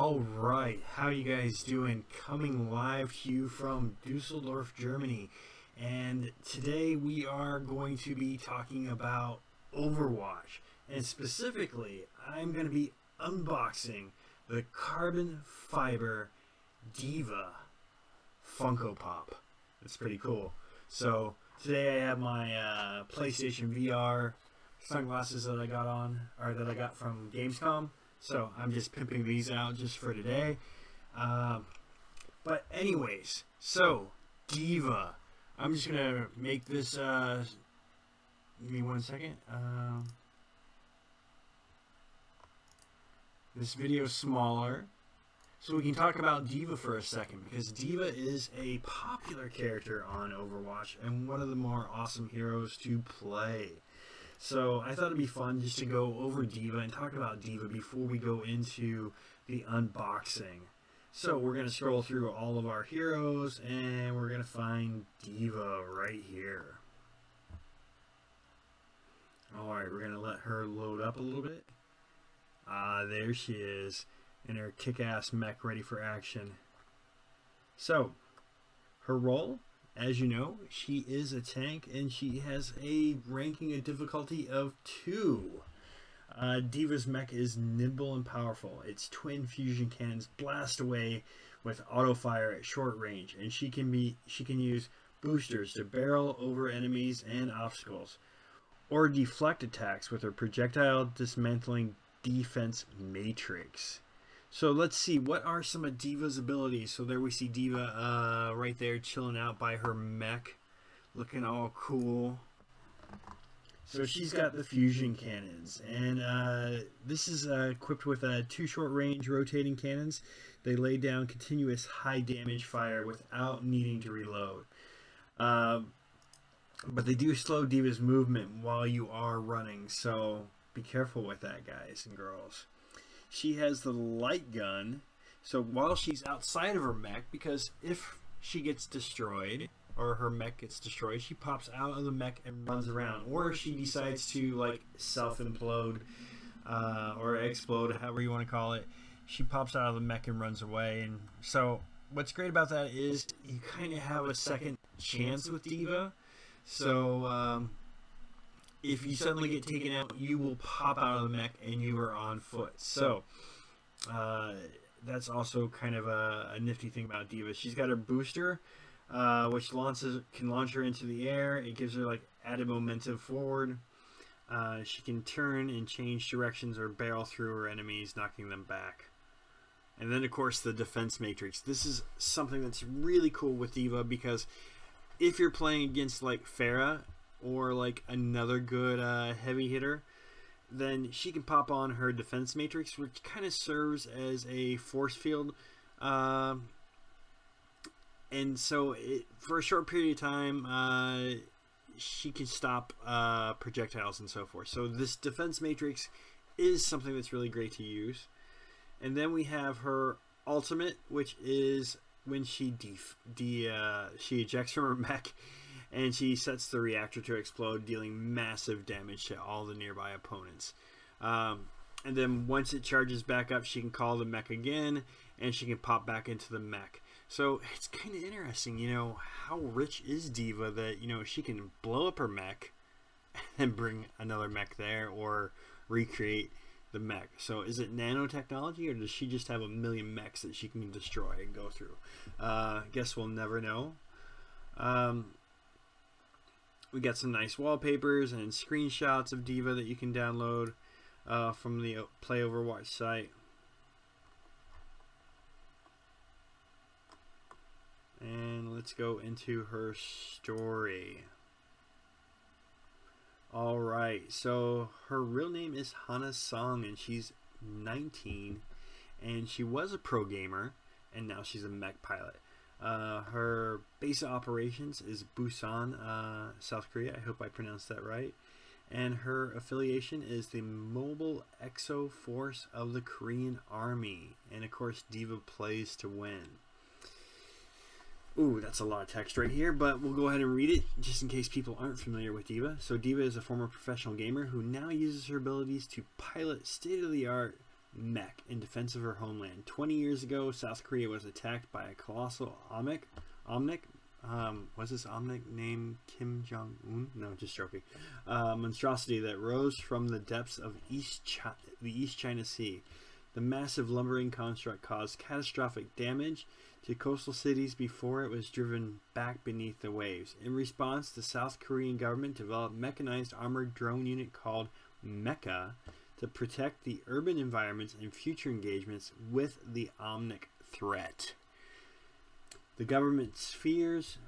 Alright, how you guys doing? Coming live to you from Dusseldorf, Germany. And today we are going to be talking about Overwatch. And specifically, I'm going to be unboxing the carbon fiber D.Va Funko Pop. It's pretty cool. So today I have my PlayStation VR sunglasses that I got from Gamescom. So I'm just pimping these out just for today. But anyways, so D.Va. I'm just gonna make this. Give me 1 second. This video is smaller, so we can talk about D.Va for a second, because D.Va is a popular character on Overwatch and one of the more awesome heroes to play. So I thought it'd be fun just to go over D.Va and talk about D.Va before we go into the unboxing. So we're going to scroll through all of our heroes and we're going to find D.Va right here. Alright, we're going to let her load up a little bit. There she is in her kick-ass mech ready for action. So, her role, as you know, she is a tank and she has a ranking of difficulty of 2. D.Va's mech is nimble and powerful. Its twin fusion cannons blast away with auto fire at short range, and she can use boosters to barrel over enemies and obstacles, or deflect attacks with her projectile dismantling defense matrix. So let's see, what are some of D.Va's abilities? So there we see D.Va right there chilling out by her mech, looking all cool. So she's got the fusion cannons, and this is equipped with 2 short-range rotating cannons. They lay down continuous high damage fire without needing to reload. But they do slow D.Va's movement while you are running, so be careful with that, guys and girls. She has the light gun, so while she's outside of her mech, because if she gets destroyed, or her mech gets destroyed, she pops out of the mech and runs around. Or she decides to, like, self-implode, or explode, however you want to call it. She pops out of the mech and runs away. And so what's great about that is you kind of have a second chance with D.Va. So if you suddenly get taken out, you will pop out of the mech and you are on foot. So that's also kind of a nifty thing about D.Va. She's got her booster, which can launch her into the air. It gives her like added momentum forward. She can turn and change directions or barrel through her enemies, knocking them back. And then of course the defense matrix. This is something that's really cool with D.Va, because if you're playing against like Pharah or like another good heavy hitter, then she can pop on her defense matrix, which kind of serves as a force field. And so for a short period of time, she can stop projectiles and so forth. So this defense matrix is something that's really great to use. And then we have her ultimate, which is when she ejects from her mech and she sets the reactor to explode, dealing massive damage to all the nearby opponents. And then once it charges back up, she can call the mech again and she can pop back into the mech. So it's kind of interesting, you know, how rich is D.Va that, you know, she can blow up her mech and bring another mech there, or recreate the mech. So is it nanotechnology, or does she just have a million mechs that she can destroy and go through? Guess we'll never know. We got some nice wallpapers and screenshots of D.Va that you can download from the Play Overwatch site. And let's go into her story. Alright, so her real name is Hana Song, and she's 19, and she was a pro gamer, and now she's a mech pilot. Her base of operations is Busan, South Korea. I hope I pronounced that right. And her affiliation is the Mobile Exo Force of the Korean Army. And of course, D.Va plays to win. Ooh, that's a lot of text right here, but we'll go ahead and read it just in case people aren't familiar with D.Va. So D.Va is a former professional gamer who now uses her abilities to pilot state-of-the-art mech in defense of her homeland. 20 years ago, South Korea was attacked by a colossal Omnic. Was this Omnic named Kim Jong-un? No, just joking. Monstrosity that rose from the depths of the East China Sea. The massive lumbering construct caused catastrophic damage to coastal cities before it was driven back beneath the waves. In response, the South Korean government developed a mechanized armored drone unit called Mecha to protect the urban environments in future engagements with the Omnic threat. The government's fears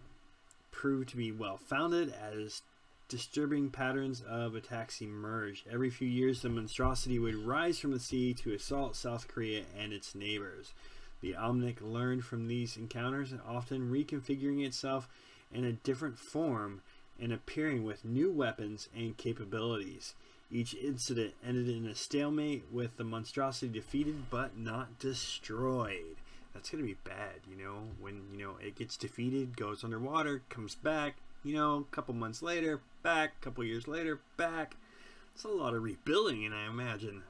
proved to be well-founded as disturbing patterns of attacks emerged. Every few years, the monstrosity would rise from the sea to assault South Korea and its neighbors. The Omnic learned from these encounters, often reconfiguring itself in a different form and appearing with new weapons and capabilities. Each incident ended in a stalemate, with the monstrosity defeated but not destroyed. That's going to be bad, you know, when, you know, it gets defeated, goes underwater, comes back, you know, a couple months later, back, a couple years later, back. It's a lot of rebuilding, and I imagine.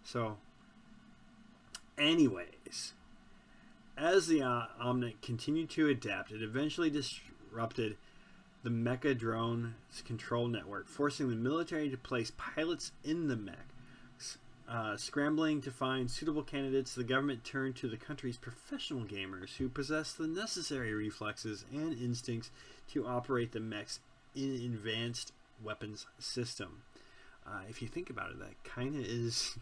So, anyways, as the Omnic continued to adapt, it eventually disrupted the Mecha drone's control network, forcing the military to place pilots in the mech. Scrambling to find suitable candidates, the government turned to the country's professional gamers who possess the necessary reflexes and instincts to operate the mech's advanced weapons system. If you think about it, that kind of is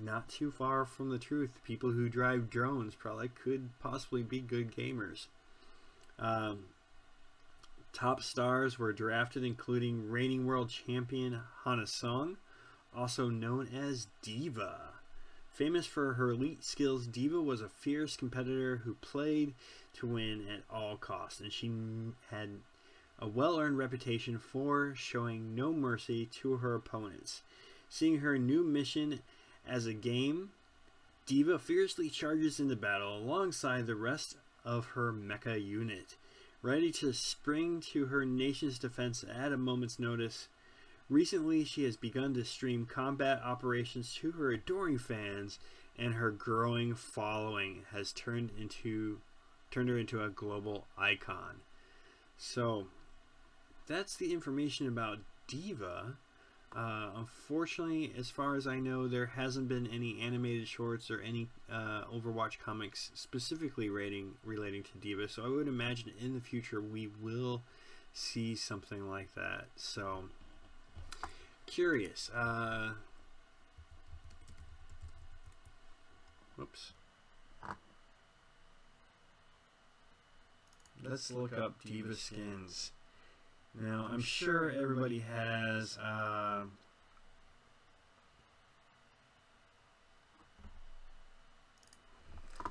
not too far from the truth. People who drive drones probably could possibly be good gamers. Top stars were drafted, including reigning world champion Hana Sung, also known as D.Va. Famous for her elite skills, D.Va was a fierce competitor who played to win at all costs, and she had a well-earned reputation for showing no mercy to her opponents. Seeing her new mission as a game, D.Va fiercely charges into battle alongside the rest of her mecha unit, ready to spring to her nation's defense at a moment's notice. Recently, she has begun to stream combat operations to her adoring fans, and her growing following has turned her into a global icon. So, that's the information about D.Va. Unfortunately, as far as I know, there hasn't been any animated shorts or any Overwatch comics specifically relating to D.Va, so I would imagine in the future we will see something like that. So, curious. Whoops. Let's look up D.Va skins. Now, I'm sure everybody has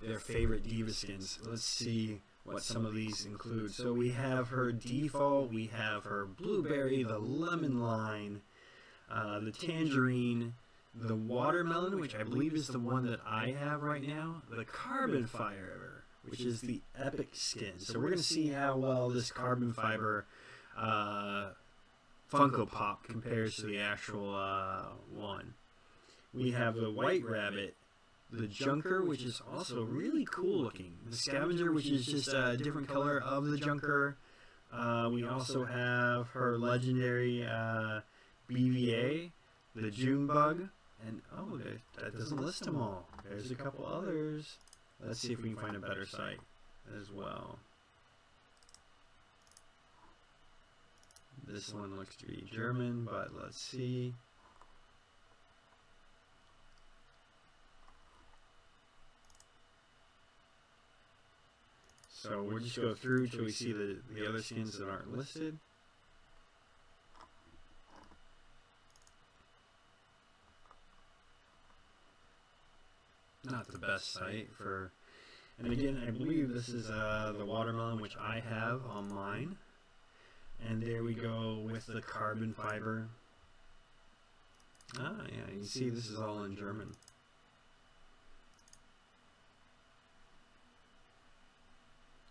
their favorite D.Va skins. Let's see what some of these include. So we have her default, we have her blueberry, the lemon line, the tangerine, the watermelon, which I believe is the one that I have right now, the carbon fiber, which is the epic skin. So we're going to see how well this carbon fiber Funko Pop compares to the actual one. We have the white rabbit, the junker, which is also really cool looking, the scavenger, which is just a different color of the junker. We also have her legendary BVA, the June bug, and oh, that doesn't list them all. There's a couple others. Let's see if we can find a better site as well. This one looks to be German, but let's see. So we'll just go through till we see the other skins that aren't listed. Not the best site for, and again, I believe this is the watermelon, which I have on mine. And there we go with the carbon fiber. Ah, yeah, you can see this is all in German.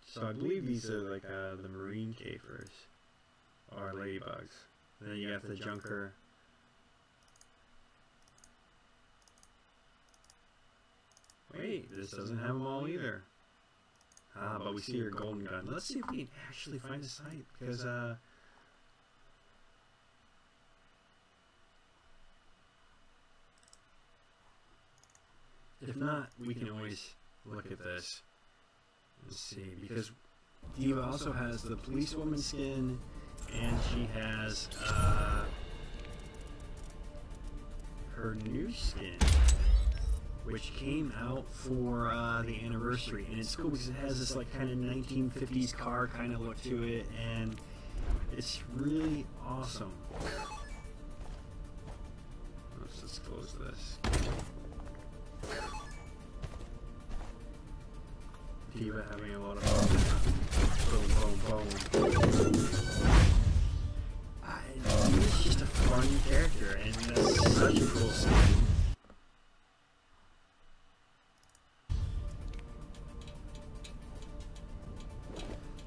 So I believe these are like the marine caphers, or ladybugs. Then you got the junker. Wait, this doesn't have them all either. But we see her golden gun. Let's see if we can actually find a site, because if not, we can always look at this and see, because D.Va also has the policewoman skin, and she has her new skin, which came out for the anniversary, and it's cool because it has this like kind of 1950s car kind of look to it, and it's really awesome. Let's just close this. D.Va having a lot of fun. Boom, boom, boom. It's just a fun character, and that's such a cool skin.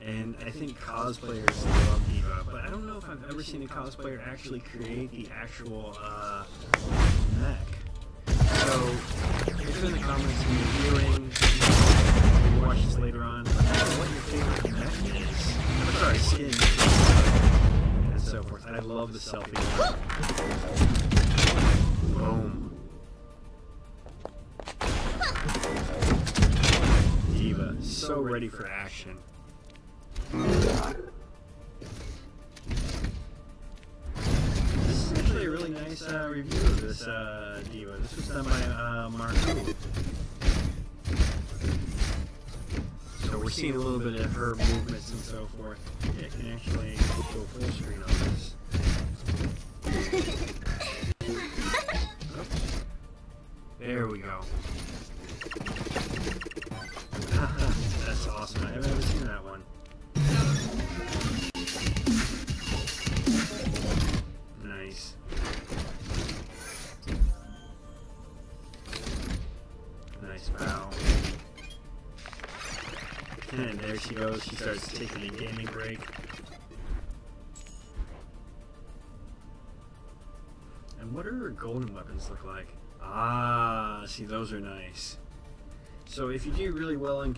And I think cosplayers love D.Va, but I don't know if I've ever seen a cosplayer actually create the actual mech. So, if in the comments when you're viewing, when you watch this later on, let me know what your favorite mech is. I'm sorry, skin. And so forth. I love the selfie. Boom. D.Va, so ready for action. This is actually a really nice review of this D.Va. This was done by Mark. So we're seeing a little bit of her movements and so forth. Yeah, I can actually go full screen on this. Oh. There we go. That's awesome. I haven't ever seen that one. Nice. Nice bow. And there she goes. She starts taking a gaming break. And what do her golden weapons look like? Ah, see, those are nice. So if you do really well in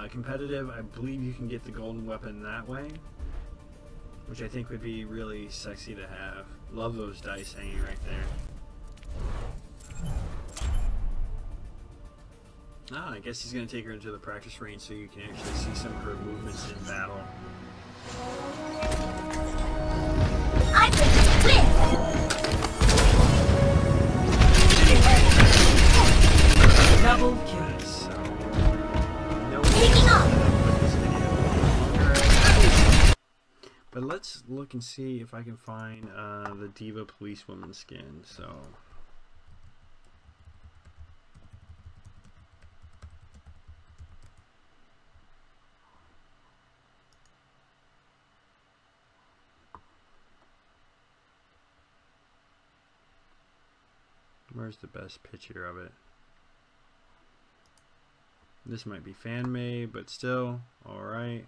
competitive, I believe you can get the golden weapon that way, which I think would be really sexy to have. Love those dice hanging right there. Ah, I guess he's going to take her into the practice range so you can actually see some of her movements in battle. I can win! Double kill. So, Taking off! But let's look and see if I can find the D.Va policewoman skin. So. Where's the best picture of it? This might be fan made, but still, alright.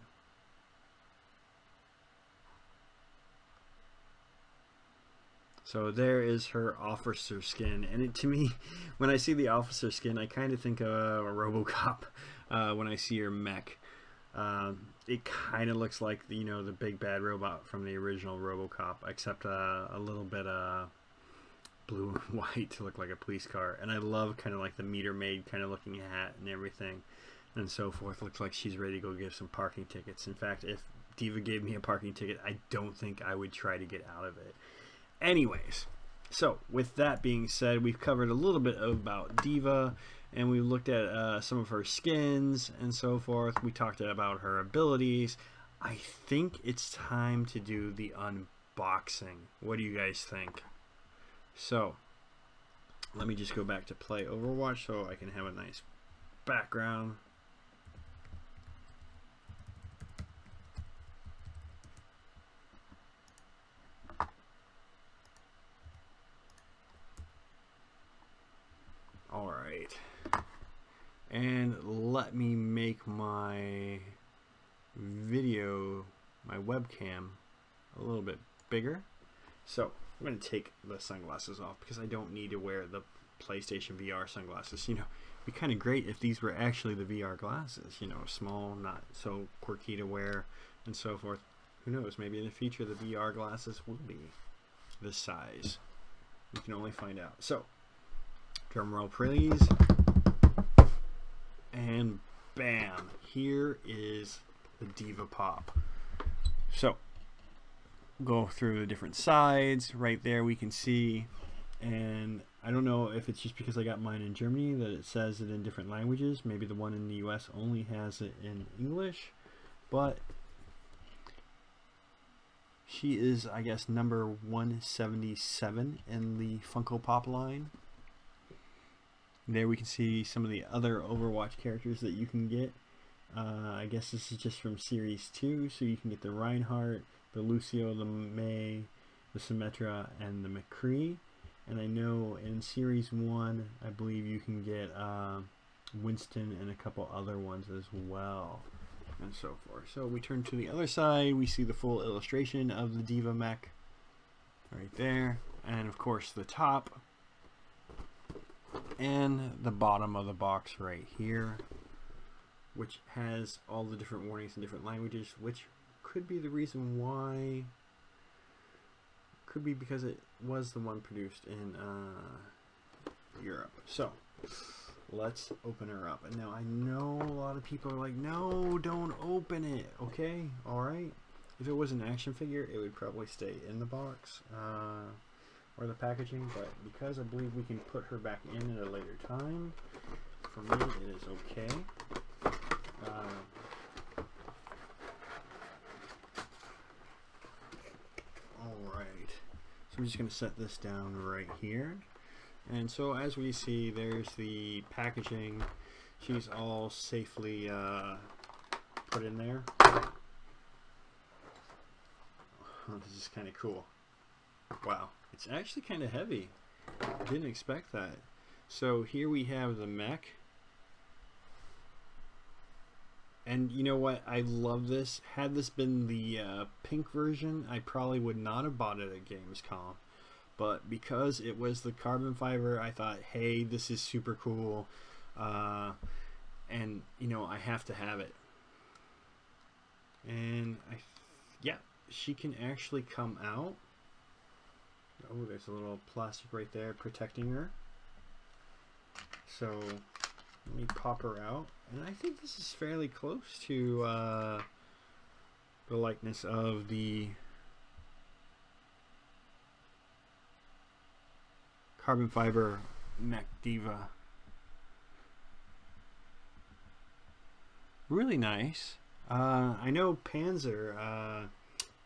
So there is her officer skin, and to me, when I see the officer skin, I kind of think of a RoboCop when I see her mech. It kind of looks like the, the big bad robot from the original RoboCop, except a little bit blue and white to look like a police car. And I love kind of like the meter maid kind of looking hat and everything and so forth. Looks like she's ready to go give some parking tickets. In fact, if D.Va gave me a parking ticket, I don't think I would try to get out of it. Anyways, so with that being said, we've covered a little bit about D.Va, and we looked at some of her skins and so forth. We talked about her abilities. I think it's time to do the unboxing. What do you guys think? So, let me just go back to play Overwatch so I can have a nice background. Alright. And let me make my video, my webcam, a little bit bigger. So, I'm going to take the sunglasses off because I don't need to wear the PlayStation VR sunglasses. be kind of great if these were actually the VR glasses, you know, small, not so quirky to wear, and so forth. Who knows, maybe in the future the VR glasses will be this size. You can only find out. So, drum roll please. And bam, here is the D.Va Pop. So, go through the different sides. Right there we can see, and I don't know if it's just because I got mine in Germany that it says it in different languages. Maybe the one in the US only has it in English, but she is, I guess, number 177 in the Funko Pop line. There we can see some of the other Overwatch characters that you can get. I guess this is just from Series 2, so you can get the Reinhardt, the Lucio, the Mei, the Symmetra, and the McCree. And I know in Series 1, I believe you can get Winston and a couple other ones as well, and so forth. So we turn to the other side, we see the full illustration of the D.Va mech right there, and of course the top and the bottom of the box right here, which has all the different warnings in different languages, which could be the reason why. Could be because it was the one produced in Europe. So let's open her up. And now I know a lot of people are like, no, don't open it. Okay, all right. If it was an action figure, it would probably stay in the box or the packaging. But because I believe we can put her back in at a later time, for me it is okay. Alright, so I'm just going to set this down right here. And so as we see, there's the packaging. She's all safely put in there. Oh, this is kind of cool. Wow, it's actually kind of heavy. Didn't expect that. So here we have the mech. And you know what? I love this. Had this been the pink version, I probably would not have bought it at Gamescom. But because it was the carbon fiber, I thought, hey, this is super cool. And, you know, I have to have it. And, yeah, she can actually come out. Oh, there's a little plastic right there protecting her. So, let me pop her out. And I think this is fairly close to the likeness of the carbon fiber mech D.Va. Really nice. I know Panzer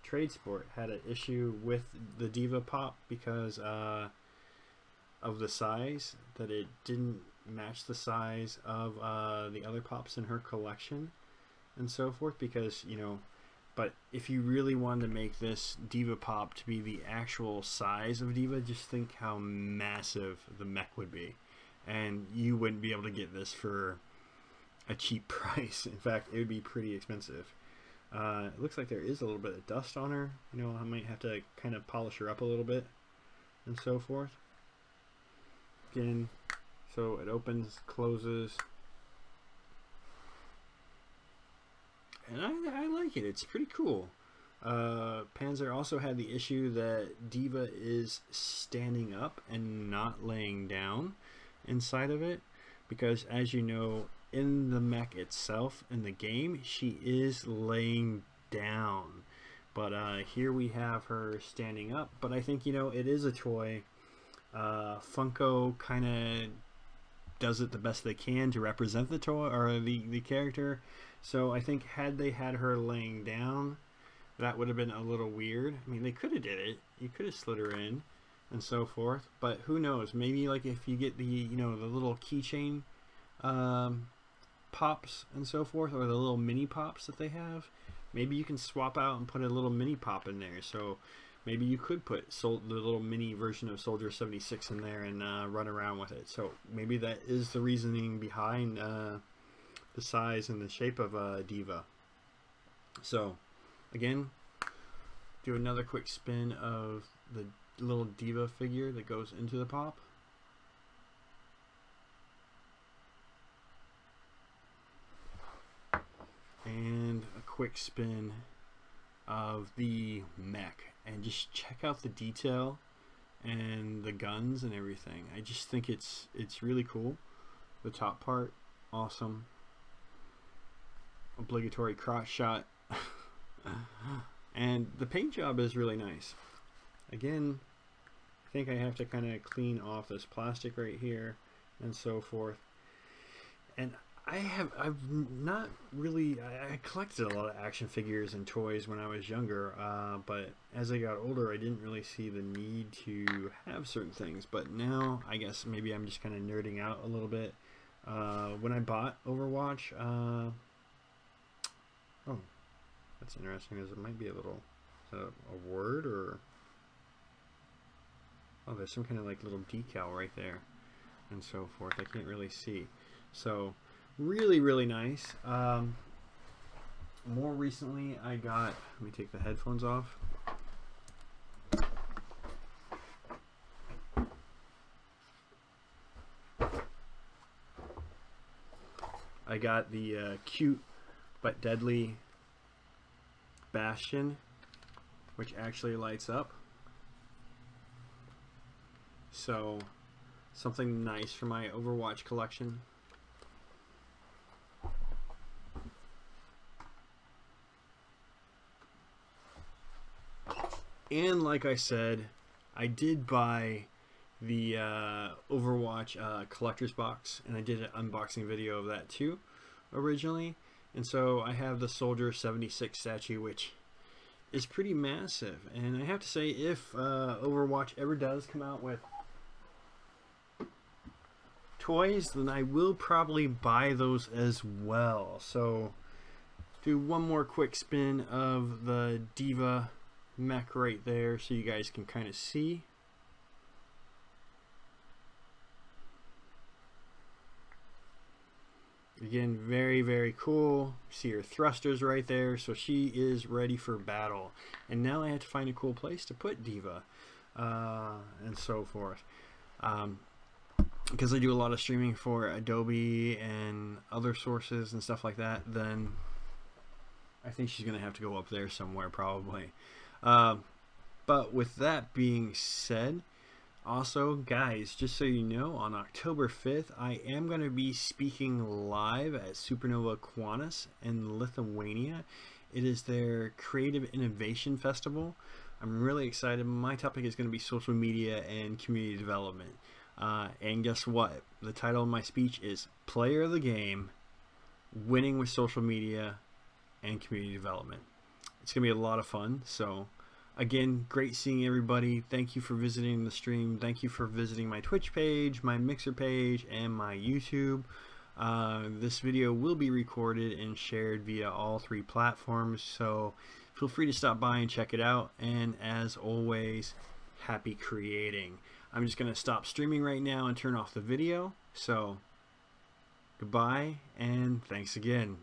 Trade Sport had an issue with the D.Va Pop because of the size, that it didn't match the size of the other pops in her collection and so forth, because, you know, but if you really wanted to make this D.Va Pop to be the actual size of D.Va, just think how massive the mech would be, and you wouldn't be able to get this for a cheap price. In fact, it would be pretty expensive. It looks like there is a little bit of dust on her. You know, I might have to kind of polish her up a little bit and so forth. Again, so it opens, closes, and I like it. It's pretty cool. Panzer also had the issue that D.Va is standing up and not laying down inside of it, because as you know, in the mech itself, in the game, she is laying down. But here we have her standing up. But I think, you know, it is a toy. Funko kind of does it the best they can to represent the toy or the character. So I think had they had her laying down, that would have been a little weird. I mean, they could have did it. You could have slid her in and so forth. But who knows? Maybe like if you get the, you know, the little keychain pops and so forth, or the little mini pops that they have, maybe you can swap out and put a little mini pop in there. So maybe you could put the little mini version of Soldier 76 in there and run around with it. So maybe that is the reasoning behind the size and the shape of D.Va. So again, do another quick spin of the little D.Va figure that goes into the pop. and a quick spin of the mech, and just check out the detail and the guns and everything. I just think it's really cool. The top part, awesome. Obligatory crotch shot. And the paint job is really nice. Again, I think I have to kind of clean off this plastic right here and so forth. And I've not really, I collected a lot of action figures and toys when I was younger, but as I got older I didn't really see the need to have certain things. But now I guess maybe I'm just kind of nerding out a little bit. When I bought Overwatch, oh, that's interesting, because it might be a little, is that a word, or, oh, there's some kind of like little decal right there and so forth. I can't really see. So really nice. More recently I got, let me take the headphones off. I got the cute but deadly Bastion, which actually lights up. So something nice for my Overwatch collection. And like I said, I did buy the Overwatch collector's box, and I did an unboxing video of that too originally. And so I have the Soldier 76 statue, which is pretty massive. And I have to say, if Overwatch ever does come out with toys, then I will probably buy those as well. So do one more quick spin of the D.Va mech right there so you guys can kind of see. Again, very cool. See her thrusters right there, so she is ready for battle. And now I have to find a cool place to put D.Va and so forth. Because I do a lot of streaming for Adobe and other sources and stuff like that, then I think she's gonna have to go up there somewhere probably. But with that being said, also, guys, just so you know, on October 5th, I am going to be speaking live at Supernova Qantas in Lithuania. It is their Creative Innovation Festival. I'm really excited. My topic is going to be social media and community development. And guess what? The title of my speech is Player of the Game, Winning with Social Media and Community Development. It's going to be a lot of fun, so again, great seeing everybody. Thank you for visiting the stream. Thank you for visiting my Twitch page, my Mixer page, and my YouTube. This video will be recorded and shared via all 3 platforms, so feel free to stop by and check it out. And as always, happy creating. I'm just going to stop streaming right now and turn off the video. So goodbye and thanks again.